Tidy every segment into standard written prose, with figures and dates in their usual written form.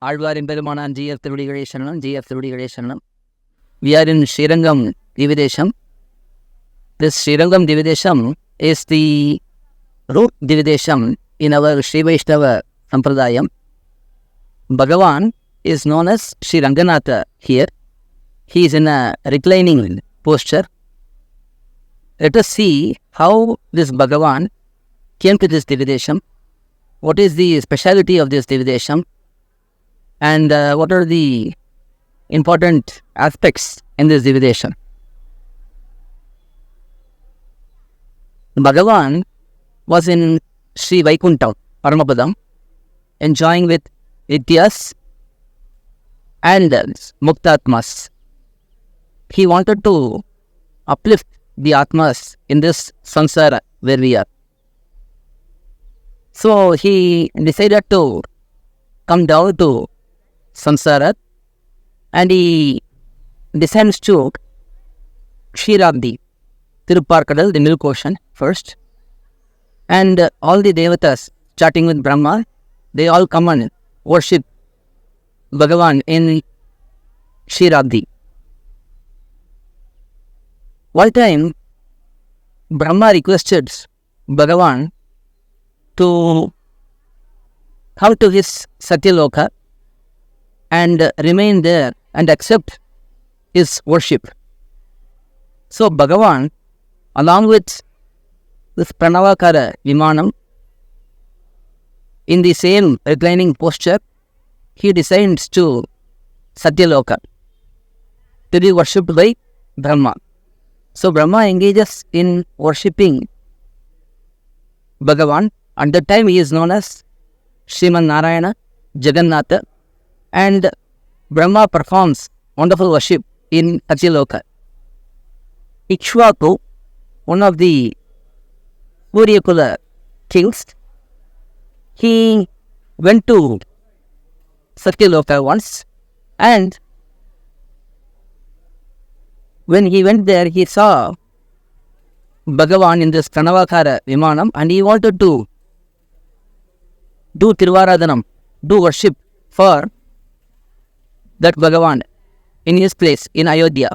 ஆழ்வாரின் பெருமானான் GIF திருவடிகளே சரணம், GIF திருவடிகளே சரணம். We are in Srirangam Dividesham. This Srirangam Dividesham is the root Dividesham in our Sri Vaishnava Sampradayam. Bhagavan is known as Sri Ranganatha here. He is in a reclining posture. Let us see how this Bhagavan came to this Dividesham. What is the speciality of this Dividesham? And what are the important aspects in this Dividesham? Bhagavan was in Sri Vaikuntham, Paramapadam, enjoying with Nityas and Muktatmas. He wanted to uplift the Atmas in this samsara where we are. So he decided to come down to samsara and he descends to Kshiravdi, Tirupparkadal, the milk ocean first. And all the devatas, starting with Brahma, they all come and worship Bhagavan in Kshiravdi. One time, Brahma requested Bhagavan to come to his Satyaloka and remain there and accept his worship. So Bhagavan, along with this Pranavakara Vimanam, in the same reclining posture, he descends to Satyaloka to be worshipped by Brahma. So Brahma engages in worshipping Bhagavan. At that time he is known as Sriman Narayana Jagannatha, and Brahma performs wonderful worship in Satyaloka. Ikshvaku, one of the Kuryakula kings, he went to Satyaloka once, and when he went there, he saw Bhagavan in this Pranavakara Vimanam, and he wanted to do Tiruvaradhanam, do worship for that Bhagavan in his place in Ayodhya.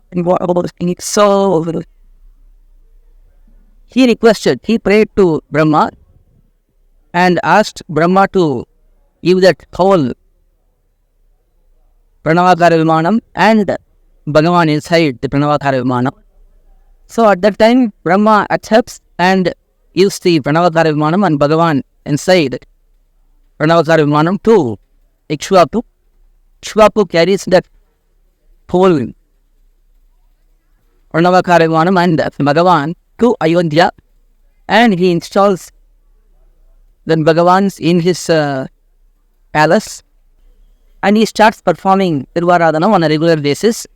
So he prayed to Brahma and asked Brahma to give that whole Pranavakara Vimanam and Bhagavan inside the Pranavakara Vimanam. So at that time, Brahma accepts and gives the Pranavakara Vimanam and Bhagavan inside Pranavakara Vimanam to Ikshvaku. Ikshvaku carries that whole Pranavakara Vimanam and Bhagavan to Ayodhya, and he installs then Bhagavan in his palace, and he starts performing Tiruvaradhanam on a regular basis.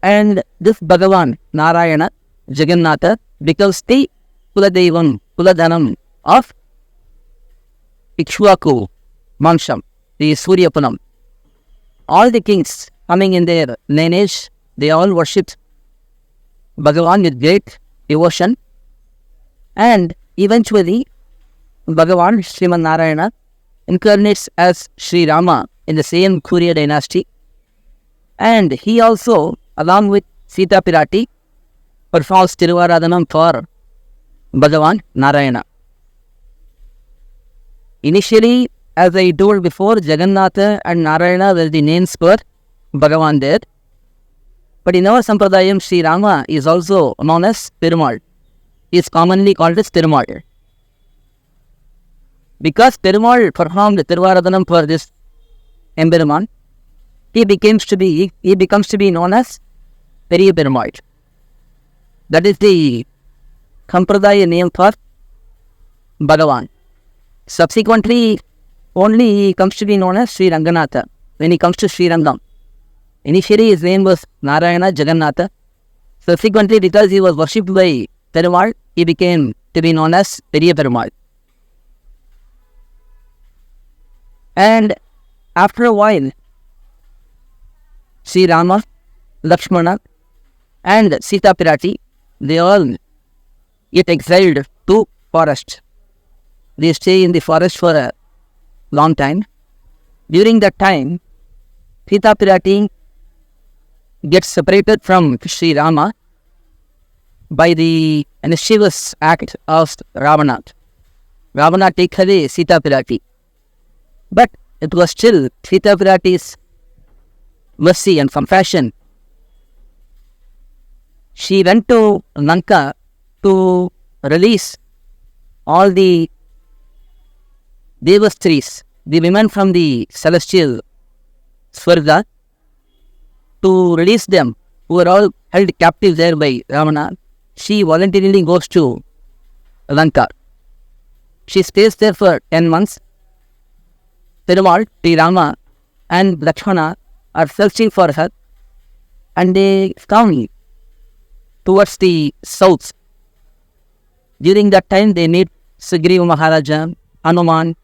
And this Bhagavan, Narayana, Jagannatha, becomes the Kuladevam, Kuladhanam of Ikshvaku Mansham, the Suryapanam. All the kings coming in their lineage, they all worshipped Bhagavan with great devotion. And eventually, Bhagavan, Sriman Narayana, incarnates as Sri Rama in the same Kurya dynasty. And he also, along with Sita Pirati, performs Tiruvaradhanam for Bhagavan Narayana. Initially, as I told before, Jagannatha and Narayana were the names for Bhagavan there. But in our Sampradayam, Sri Rama is also known as Perumal. He is commonly called as Perumal. Because Perumal performed Tiruvaradhanam for this Emberuman, he becomes to be known as Periya Perumal. That is the Sampradaya name for Bhagavan. Subsequently, only he comes to be known as Sri Ranganatha when he comes to Srirangam. Initially, his name was Narayana Jagannatha. Subsequently, because he was worshipped by Perumal, he became to be known as Periya Perumal. And after a while, Sri Rama, Lakshmana, and Sita Pirati, they all get exiled to forest. They stay in the forest for a long time. During that time, Sita Pirati gets separated from Sri Rama by the mischievous act of Ravana. Ravana takes away Sita Pirati. But it was still Sita Pirati's mercy and compassion. She went to Lanka to release all the Devastris, the women from the celestial Swarga, to release them, who were all held captive there by Ravana. She voluntarily goes to Lanka. She stays there for 10 months. Perumal, Sri Rama and Lakshmana are searching for her, and they come towards the south. During that time, they meet Sugriva Maharaja, Hanuman,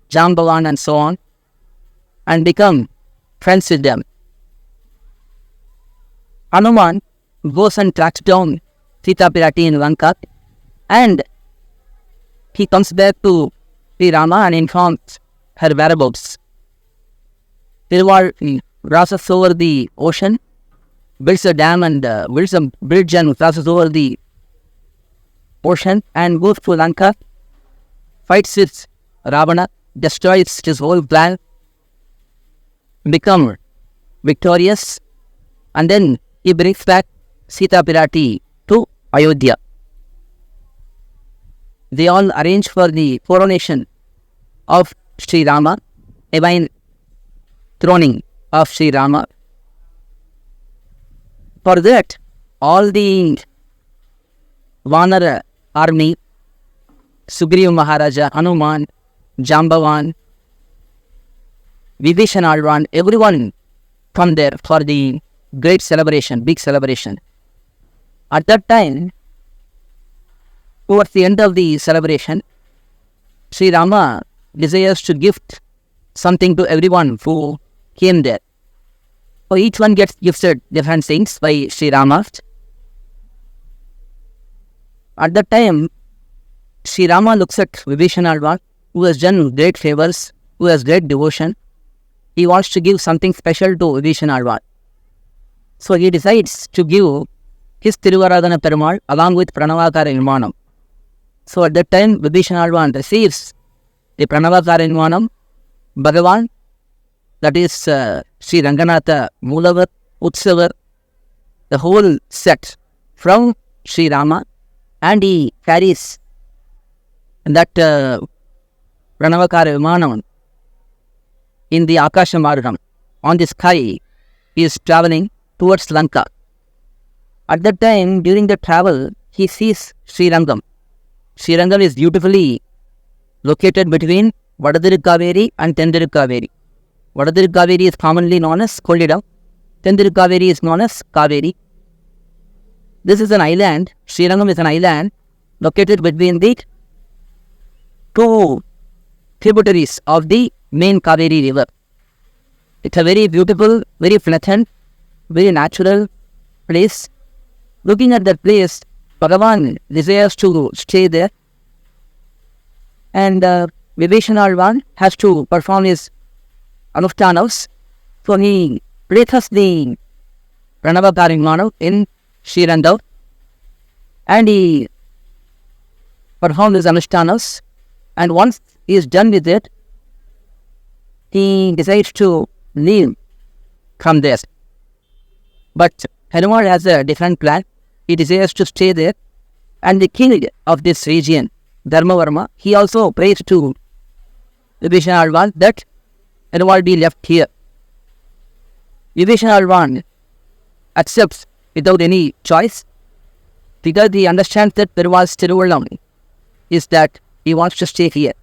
Jambavan and so on, and become friends with them. Hanuman goes and tracks down Sita Pirati in Lanka, and he comes back to Sri Rama and informs her whereabouts. Perumal crosses over the ocean, builds a dam and builds a bridge and crosses over the ocean and goes to Lanka, fights with Ravana, destroys his whole plan, become victorious, and then he brings back Sita Pirati to Ayodhya. They all arrange for the coronation of Sri Rama, divine throning of Sri Rama. For that, all the Vanara army, Sugriva Maharaja, Hanuman, Jambavan, Vibhishana, everyone come there for the great celebration, big celebration. At that time, towards the end of the celebration, Sri Rama desires to gift something to everyone who came there. So each one gets gifted different things by Sri Rama. At that time, Sri Rama looks at Vibhishana, who has done great favors, who has great devotion. He wants to give something special to Vibhishana. So he decides to give his Tiruvaradhana Perumal along with Pranavakara Vimanam. So at that time, Vibhishana receives the Pranavakara Vimanam, Bhagavan, that is Sri Ranganatha, Moolavar, Utsavar, the whole set from Sri Rama, and he carries that Pranavakara Vimanam in the Akasha Margam. On the sky, he is traveling towards Lanka. At that time, during the travel, he sees SrIrangam. SrIrangam is beautifully located between Vadadiri and Tendiri. Vadadiri is commonly known as Kollidam. Tendiri is known as Kaveri. This is an island. SrIrangam is an island located between the two tributaries of the main Kaveri river. It's a very beautiful, very pleasant, very natural place. Looking at that place, Bhagavan desires to stay there, and Vibhishana has to perform his anushtanas. So he places the Pranavakara Vimanam in SrIrangam, and he performs his anushtanas, and once he is done with it, he decides to leave from there. But Hanuman has a different plan. He desires to stay there, and the king of this region, Dharmavarma, he also prays to Vibhishana that Hanuman be left here. Vibhishana accepts without any choice, because he understands that Perumal's Tiruvallam is that he wants to stay here.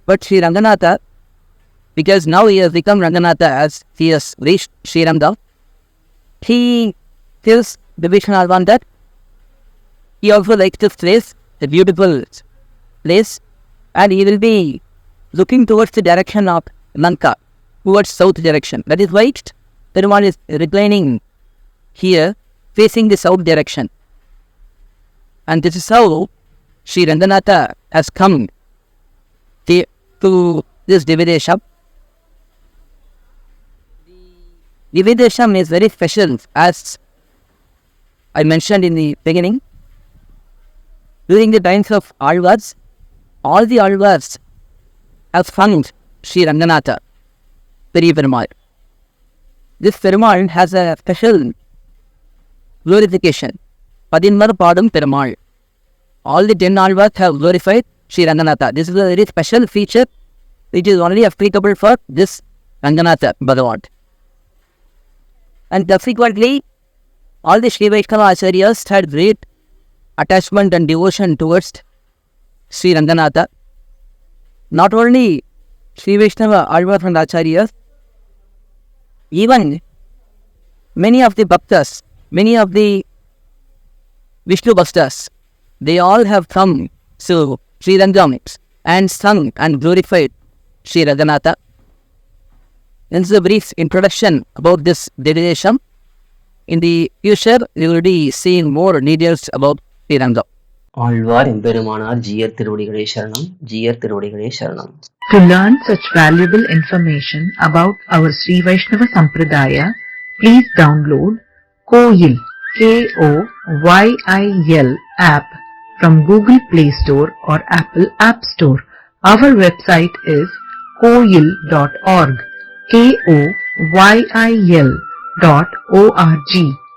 But Sri Ranganatha, because now he has become Ranganatha as he has reached Srirangam, he tells Vibhishana that he also likes this place, a beautiful place, and he will be looking towards the direction of Lanka, towards south direction. That is why Perumal is reclining here, facing the south direction. And this is how Sri Ranganatha has come to this Dividesham. Dividesham is very special, as I mentioned in the beginning. During the times of Alvars, all the Alvars have sung Sri Ranganatha, Peri Perumal. This Perumal has a special glorification. Padinmar Padam Perumal. All the 10 Alvars have glorified Sri Ranganatha. This is a very special feature which is only applicable for this Ranganatha Bhagavan. And subsequently, all the Sri Vaishnava Acharyas had great attachment and devotion towards Sri Ranganatha. Not only Sri Vaishnava Alvars and Acharyas, even many of the Bhaktas, many of the Vishnu Bhaktas, they all have come to Srirangam and sung and glorified Sri Ranganatha. This is a brief introduction about this Dividesham. In the future, we will be seeing more details about Srirangam. Alvar எம்பெருமானார் ஜீயர் திருவடிகளே சரணம், ஜீயர் திருவடிகளே சரணம். To learn such valuable information about our Sri Vaishnava Sampradaya, please download KOYIL, KOYIL app from Google Play Store or Apple App Store. Our website is koyil.org, KOYIL.org.